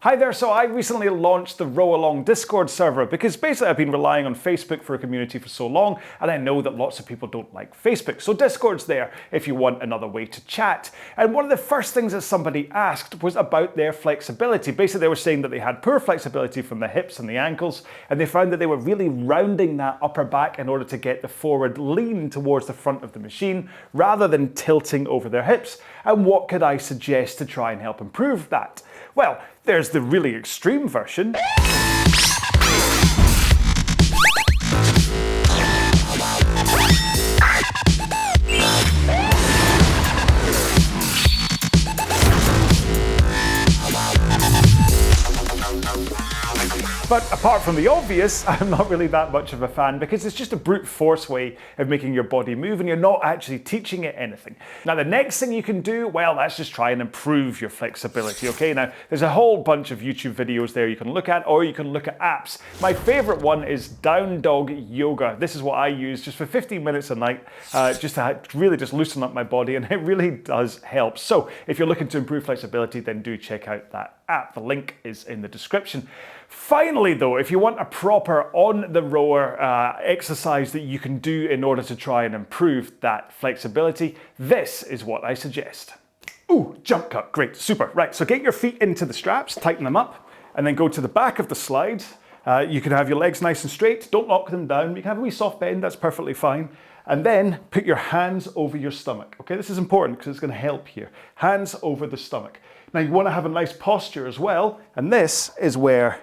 Hi there, so I recently launched the RowAlong Discord server because basically I've been relying on Facebook for a community for so long, and I know that lots of people don't like Facebook. So Discord's there if you want another way to chat. And one of the first things that somebody asked was about their flexibility. Basically they were saying that they had poor flexibility from the hips and the ankles, and they found that they were really rounding that upper back in order to get the forward lean towards the front of the machine rather than tilting over their hips. And what could I suggest to try and help improve that? Well, there's the really extreme version. But apart from the obvious, I'm not really that much of a fan because it's just a brute force way of making your body move and you're not actually teaching it anything. Now the next thing you can do, well, that's just try and improve your flexibility, okay? Now there's a whole bunch of YouTube videos there you can look at, or you can look at apps. My favorite one is Down Dog Yoga. This is what I use just for 15 minutes a night, just to really just loosen up my body, and it really does help. So if you're looking to improve flexibility, then do check out that app. The link is in the description. Finally though, if you want a proper on the rower exercise that you can do in order to try and improve that flexibility, this is what I suggest. Ooh, jump cut, great, super. Right, so get your feet into the straps, tighten them up, and then go to the back of the slide. You can have your legs nice and straight, don't lock them down. You can have a wee soft bend, that's perfectly fine. And then put your hands over your stomach. Okay, this is important because it's going to help here. Hands over the stomach. Now you want to have a nice posture as well, and this is where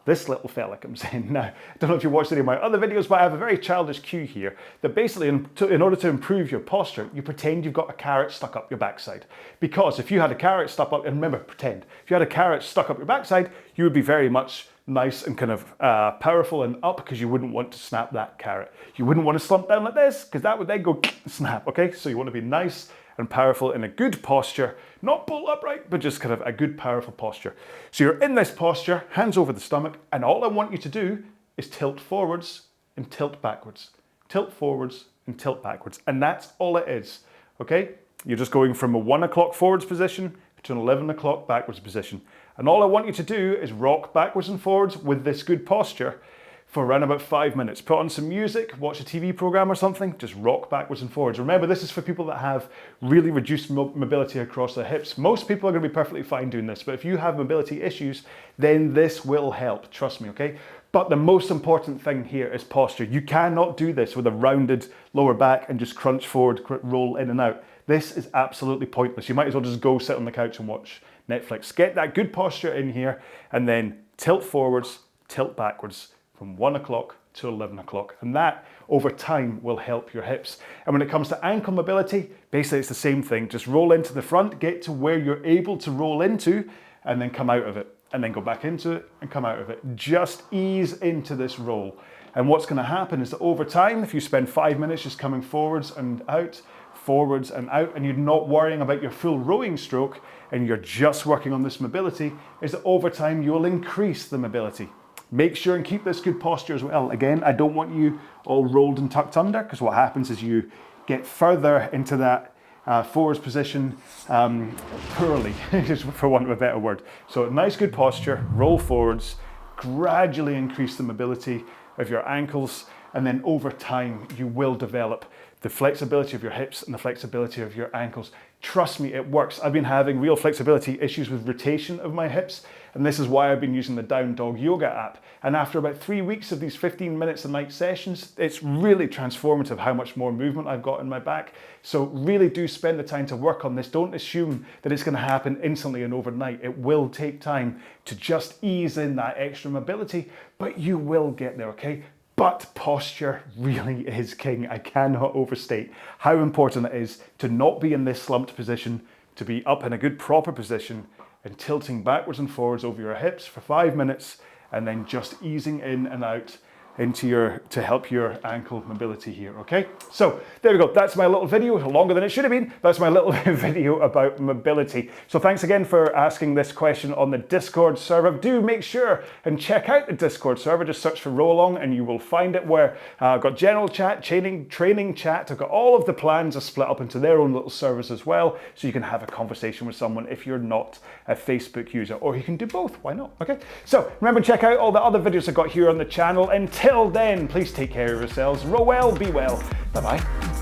this little fella comes in. Now, I don't know if you watched any of my other videos, but I have a very childish cue here that basically in order to improve your posture, you pretend you've got a carrot stuck up your backside. Because if you had a carrot stuck up, and remember, pretend, if you had a carrot stuck up your backside, you would be very much nice and kind of powerful and up because you wouldn't want to snap that carrot. You wouldn't want to slump down like this because that would then go snap, okay? So you want to be nice and powerful in a good posture, not bolt upright, but just kind of a good powerful posture. So you're in this posture, hands over the stomach, and all I want you to do is tilt forwards and tilt backwards. Tilt forwards and tilt backwards. And that's all it is, okay? You're just going from a 1 o'clock forwards position to an 11 o'clock backwards position. And all I want you to do is rock backwards and forwards with this good posture for around about 5 minutes. Put on some music, watch a TV program or something, just rock backwards and forwards. Remember, this is for people that have really reduced mobility across their hips. Most people are going to be perfectly fine doing this, but if you have mobility issues, then this will help, trust me, okay? But the most important thing here is posture. You cannot do this with a rounded lower back and just crunch forward, roll in and out. This is absolutely pointless. You might as well just go sit on the couch and watch Netflix. Get that good posture in here and then tilt forwards, tilt backwards, from 1 o'clock to 11 o'clock. And that over time will help your hips. And when it comes to ankle mobility, basically it's the same thing. Just roll into the front, get to where you're able to roll into, and then come out of it. And then go back into it and come out of it. Just ease into this roll. And what's gonna happen is that over time, if you spend 5 minutes just coming forwards and out, and you're not worrying about your full rowing stroke, and you're just working on this mobility, is that over time you'll increase the mobility. Make sure and keep this good posture as well. Again, I don't want you all rolled and tucked under, because what happens is you get further into that forwards position poorly, just for want of a better word. So nice good posture, roll forwards, gradually increase the mobility of your ankles, and then over time you will develop the flexibility of your hips and the flexibility of your ankles. Trust me, it works. I've been having real flexibility issues with rotation of my hips, and this is why I've been using the Down Dog Yoga app. And after about 3 weeks of these 15 minutes a night sessions, it's really transformative how much more movement I've got in my back. So really do spend the time to work on this. Don't assume that it's gonna happen instantly and overnight. It will take time to just ease in that extra mobility, but you will get there, okay? But posture really is king. I cannot overstate how important it is to not be in this slumped position, to be up in a good proper position and tilting backwards and forwards over your hips for 5 minutes and then just easing in and out to help your ankle mobility here, okay? So there we go, that's my little video, longer than it should have been. That's my little video about mobility. So thanks again for asking this question on the Discord server. Do make sure and check out the Discord server, just search for RowAlong and you will find it, where I've got general chat, training chat, I've got all of the plans are split up into their own little servers as well, so you can have a conversation with someone if you're not a Facebook user, or you can do both, why not, okay? So remember, check out all the other videos I've got here on the channel. Until then, please take care of yourselves, row well, be well, bye-bye.